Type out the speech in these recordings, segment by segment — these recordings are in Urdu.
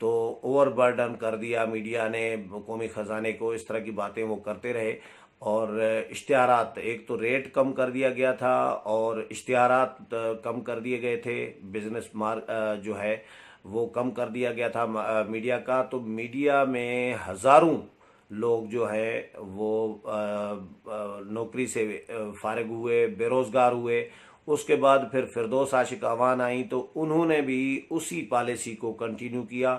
تو اوور برڈن کر دیا میڈیا نے قومی خزانے کو، اس طرح کی باتیں وہ کرتے رہے۔ اور اشتہارات، ایک تو ریٹ کم کر دیا گیا تھا اور اشتہارات کم کر دیے گئے تھے، بزنس جو ہے وہ کم کر دیا گیا تھا میڈیا کا۔ تو میڈیا میں ہزاروں لوگ جو ہے وہ نوکری سے فارغ ہوئے، بے روزگار ہوئے۔ اس کے بعد پھر فردوس عاشق اعوان آئیں تو انہوں نے بھی اسی پالیسی کو کنٹینیو کیا۔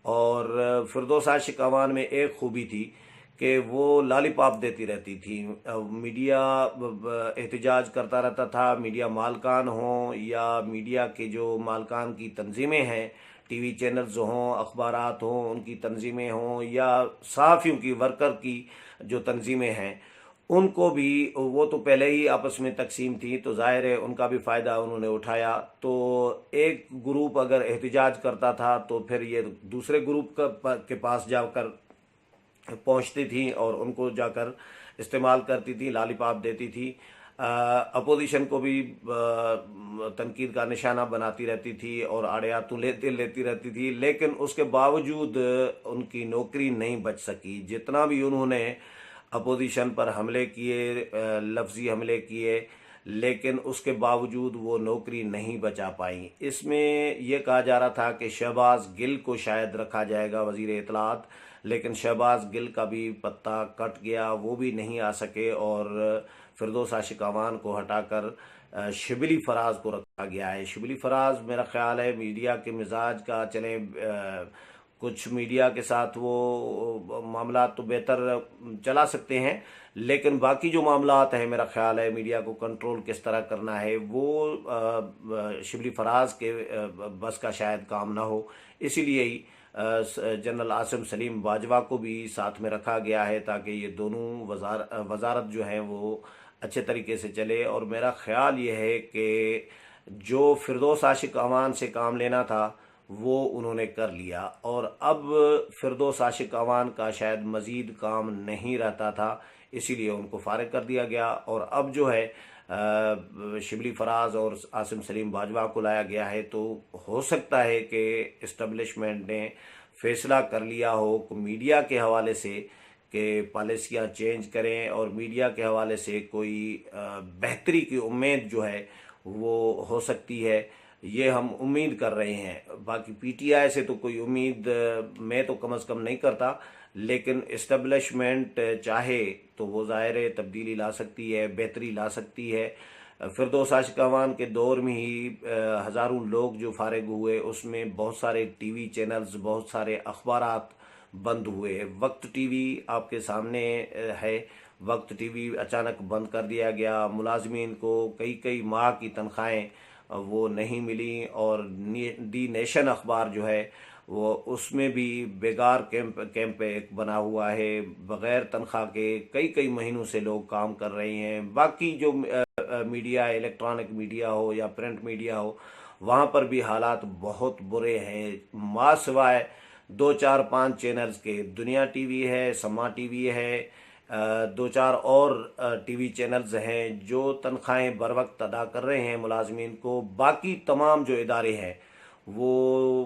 اور فردوس عاشق اعوان میں ایک خوبی تھی کہ وہ لالی پاپ دیتی رہتی تھی، میڈیا احتجاج کرتا رہتا تھا، میڈیا مالکان ہوں یا میڈیا کے جو مالکان کی تنظیمیں ہیں، ٹی وی چینلز ہوں، اخبارات ہوں، ان کی تنظیمیں ہوں، یا صحافیوں کی ورکر کی جو تنظیمیں ہیں، ان کو بھی، وہ تو پہلے ہی آپس میں تقسیم تھی تو ظاہر ہے ان کا بھی فائدہ انہوں نے اٹھایا۔ تو ایک گروپ اگر احتجاج کرتا تھا تو پھر یہ دوسرے گروپ کے پاس جا کر پہنچتی تھی اور ان کو جا کر استعمال کرتی تھی، لالی پاپ دیتی تھی، اپوزیشن کو بھی تنقید کا نشانہ بناتی رہتی تھی اور آڑیاتوں لیتی رہتی تھی، لیکن اس کے باوجود ان کی نوکری نہیں بچ سکی۔ جتنا بھی انہوں نے اپوزیشن پر حملے کیے، لفظی حملے کیے، لیکن اس کے باوجود وہ نوکری نہیں بچا پائیں۔ اس میں یہ کہا جا رہا تھا کہ شہباز گل کو شاید رکھا جائے گا وزیر اطلاعات، لیکن شہباز گل کا بھی پتہ کٹ گیا، وہ بھی نہیں آ سکے، اور فردوس عاشق اعوان کو ہٹا کر شبلی فراز کو رکھا گیا ہے۔ شبلی فراز میرا خیال ہے میڈیا کے مزاج کا، چلیں کچھ میڈیا کے ساتھ وہ معاملات تو بہتر چلا سکتے ہیں، لیکن باقی جو معاملات ہیں میرا خیال ہے میڈیا کو کنٹرول کس طرح کرنا ہے وہ شبلی فراز کے بس کا شاید کام نہ ہو۔ اسی لیے ہی جنرل عاصم سلیم باجوہ کو بھی ساتھ میں رکھا گیا ہے تاکہ یہ دونوں وزارت جو ہیں وہ اچھے طریقے سے چلے۔ اور میرا خیال یہ ہے کہ جو فردوس عاشق اعوان سے کام لینا تھا وہ انہوں نے کر لیا، اور اب فردوس عاشق اعوان کا شاید مزید کام نہیں رہتا تھا، اسی لیے ان کو فارغ کر دیا گیا، اور اب جو ہے شبلی فراز اور عاصم سلیم باجوہ کو لایا گیا ہے۔ تو ہو سکتا ہے کہ اسٹیبلشمنٹ نے فیصلہ کر لیا ہو میڈیا کے حوالے سے کہ پالیسیاں چینج کریں، اور میڈیا کے حوالے سے کوئی بہتری کی امید جو ہے وہ ہو سکتی ہے، یہ ہم امید کر رہے ہیں۔ باقی پی ٹی آئی سے تو کوئی امید میں تو کم از کم نہیں کرتا، لیکن اسٹیبلشمنٹ چاہے تو وہ ظاہر تبدیلی لا سکتی ہے، بہتری لا سکتی ہے۔ فردوس عاشق اعوان کے دور میں ہی ہزاروں لوگ جو فارغ ہوئے، اس میں بہت سارے ٹی وی چینلز، بہت سارے اخبارات بند ہوئے۔ وقت ٹی وی آپ کے سامنے ہے، وقت ٹی وی اچانک بند کر دیا گیا، ملازمین کو کئی ماہ کی تنخواہیں وہ نہیں ملی، اور دی نیشن اخبار جو ہے وہ اس میں بھی بیگار کیمپ ایک بنا ہوا ہے، بغیر تنخواہ کے کئی مہینوں سے لوگ کام کر رہے ہیں۔ باقی جو میڈیا، الیکٹرانک میڈیا ہو یا پرنٹ میڈیا ہو، وہاں پر بھی حالات بہت برے ہیں، ماں سوائے 2 4 5 چینلز کے، دنیا ٹی وی ہے، سما ٹی وی ہے، 2 4 اور ٹی وی چینلز ہیں جو تنخواہیں بر وقت ادا کر رہے ہیں ملازمین کو۔ باقی تمام جو ادارے ہیں وہ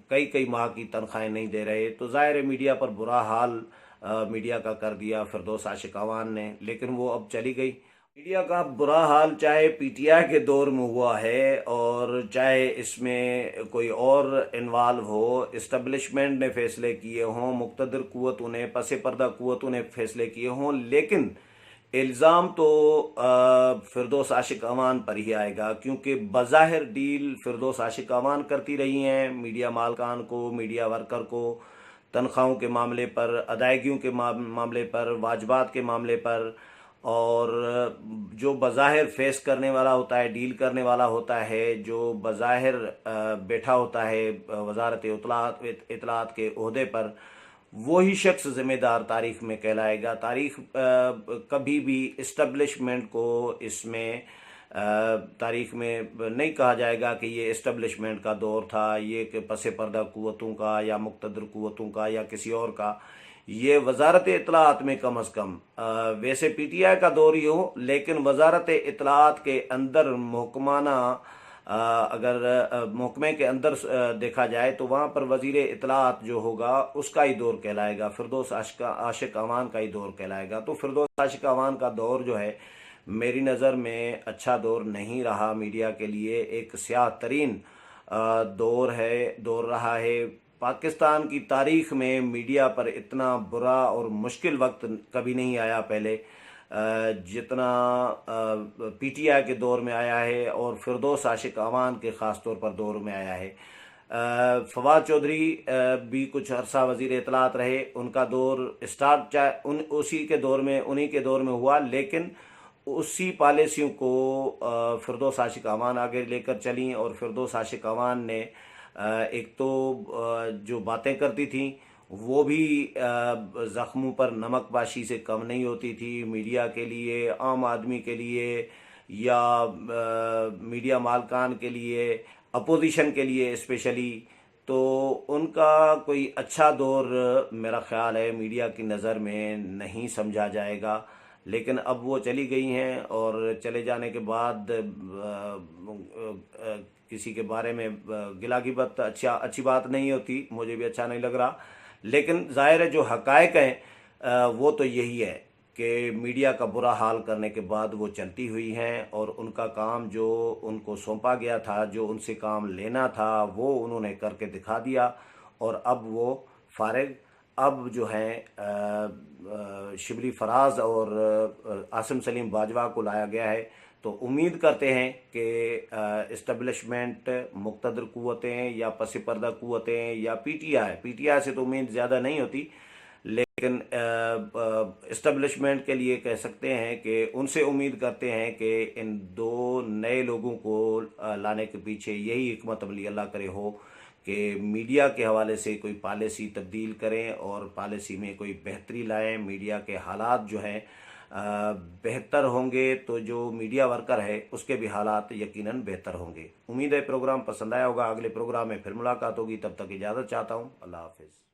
کئی ماہ کی تنخواہیں نہیں دے رہے، تو ظاہر میڈیا پر برا حال میڈیا کا کر دیا فردوس عاشق اعوان نے، لیکن وہ اب چلی گئی۔ میڈیا کا برا حال چاہے پی ٹی آئی کے دور میں ہوا ہے اور چاہے اس میں کوئی اور انوالو ہو، اسٹیبلشمنٹ نے فیصلے کیے ہوں، مقتدر قوتوں نے، پس پردہ قوتوں نے فیصلے کیے ہوں، لیکن الزام تو فردوس عاشق اعوان پر ہی آئے گا، کیونکہ بظاہر ڈیل فردوس عاشق اعوان کرتی رہی ہیں میڈیا مالکان کو، میڈیا ورکر کو، تنخواہوں کے معاملے پر، ادائیگیوں کے معاملے پر، واجبات کے معاملے پر، اور جو بظاہر فیس کرنے والا ہوتا ہے، ڈیل کرنے والا ہوتا ہے، جو بظاہر بیٹھا ہوتا ہے وزارت اطلاعات کے عہدے پر، وہی شخص ذمہ دار تاریخ میں کہلائے گا۔ تاریخ کبھی بھی اسٹیبلشمنٹ کو اس میں تاریخ میں نہیں کہا جائے گا کہ یہ اسٹیبلشمنٹ کا دور تھا، یہ کہ پس پردہ قوتوں کا یا مقتدر قوتوں کا یا کسی اور کا، یہ وزارت اطلاعات میں کم از کم، ویسے پی ٹی آئی کا دور ہی ہو، لیکن وزارت اطلاعات کے اندر محکمانہ اگر محکمے کے اندر دیکھا جائے تو وہاں پر وزیر اطلاعات جو ہوگا اس کا ہی دور کہلائے گا، فردوس عاشق اعوان کا ہی دور کہلائے گا۔ تو فردوس عاشق اعوان کا دور جو ہے میری نظر میں اچھا دور نہیں رہا میڈیا کے لیے، ایک سیاہ ترین دور رہا ہے۔ پاکستان کی تاریخ میں میڈیا پر اتنا برا اور مشکل وقت کبھی نہیں آیا پہلے جتنا پی ٹی آئی کے دور میں آیا ہے، اور فردوس عاشق اعوان کے خاص طور پر دور میں آیا ہے۔ فواد چودھری بھی کچھ عرصہ وزیر اطلاعات رہے، ان کا دور اسٹارٹ انہی کے دور میں ہوا، لیکن اسی پالیسیوں کو فردوس عاشق اعوان آگے لے کر چلیں، اور فردوس عاشق اعوان نے ایک تو جو باتیں کرتی تھیں وہ بھی زخموں پر نمک پاشی سے کم نہیں ہوتی تھی، میڈیا کے لیے، عام آدمی کے لیے، یا میڈیا مالکان کے لیے، اپوزیشن کے لیے اسپیشلی۔ تو ان کا کوئی اچھا دور میرا خیال ہے میڈیا کی نظر میں نہیں سمجھا جائے گا، لیکن اب وہ چلی گئی ہیں، اور چلے جانے کے بعد کسی کے بارے میں گلہ غیبت اچھی بات نہیں ہوتی، مجھے بھی اچھا نہیں لگ رہا، لیکن ظاہر ہے جو حقائق ہیں وہ تو یہی ہے کہ میڈیا کا برا حال کرنے کے بعد وہ چلتی ہوئی ہیں، اور ان کا کام جو ان کو سونپا گیا تھا، جو ان سے کام لینا تھا، وہ انہوں نے کر کے دکھا دیا، اور اب وہ فارغ۔ اب جو ہیں شبلی فراز اور عاصم سلیم باجوہ کو لایا گیا ہے، تو امید کرتے ہیں کہ اسٹیبلشمنٹ، مقتدر قوتیں یا پس پردہ قوتیں یا پی ٹی آئی سے تو امید زیادہ نہیں ہوتی، لیکن اسٹیبلشمنٹ کے لیے کہہ سکتے ہیں کہ ان سے امید کرتے ہیں کہ ان دو نئے لوگوں کو لانے کے پیچھے یہی حکمت عملی اللہ کرے ہو کہ میڈیا کے حوالے سے کوئی پالیسی تبدیل کریں، اور پالیسی میں کوئی بہتری لائیں۔ میڈیا کے حالات جو ہیں بہتر ہوں گے تو جو میڈیا ورکر ہے اس کے بھی حالات یقیناً بہتر ہوں گے۔ امید ہے پروگرام پسند آیا ہوگا، اگلے پروگرام میں پھر ملاقات ہوگی، تب تک اجازت چاہتا ہوں، اللہ حافظ۔